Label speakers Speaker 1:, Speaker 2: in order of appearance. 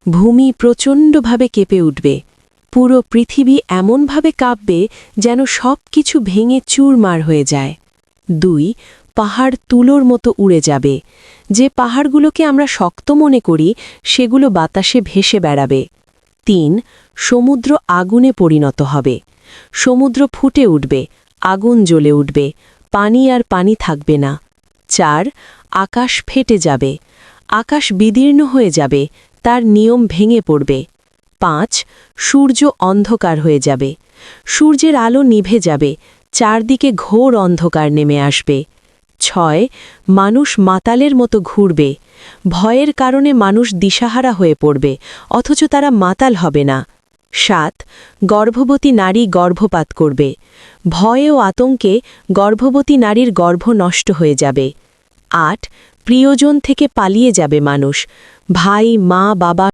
Speaker 1: ভূমি প্রচণ্ডভাবে কেঁপে উঠবে, পুরো পৃথিবী এমনভাবে কাঁপবে যেন সব কিছু ভেঙে চুরমার হয়ে যায়। 2 পাহাড় তুলোর মতো উড়ে যাবে, যে পাহাড়গুলোকে আমরা শক্ত মনে করি সেগুলো বাতাসে ভেসে বেড়াবে। 3 সমুদ্র আগুনে পরিণত হবে, সমুদ্র ফুটে উঠবে, আগুন জ্বলে উঠবে, পানি আর পানি থাকবে না। 4 আকাশ ফেটে যাবে, আকাশ বিদীর্ণ হয়ে যাবে, তার নিয়ম ভেঙে পড়বে। 5 সূর্য অন্ধকার হয়ে যাবে, সূর্যের আলো নিভে যাবে, চারদিকে ঘোর অন্ধকার নেমে আসবে। 6 মানুষ মাতালের মতো ঘুরবে, ভয়ের কারণে মানুষ দিশাহারা হয়ে পড়বে, অথচ তারা মাতাল হবে না। 7 গর্ভবতী নারী গর্ভপাত করবে, ভয়ে ও আতঙ্কে গর্ভবতী নারীর গর্ভ নষ্ট হয়ে যাবে। 8 প্রিয়জন থেকে পালিয়ে যাবে মানুষ, ভাই মা বাবা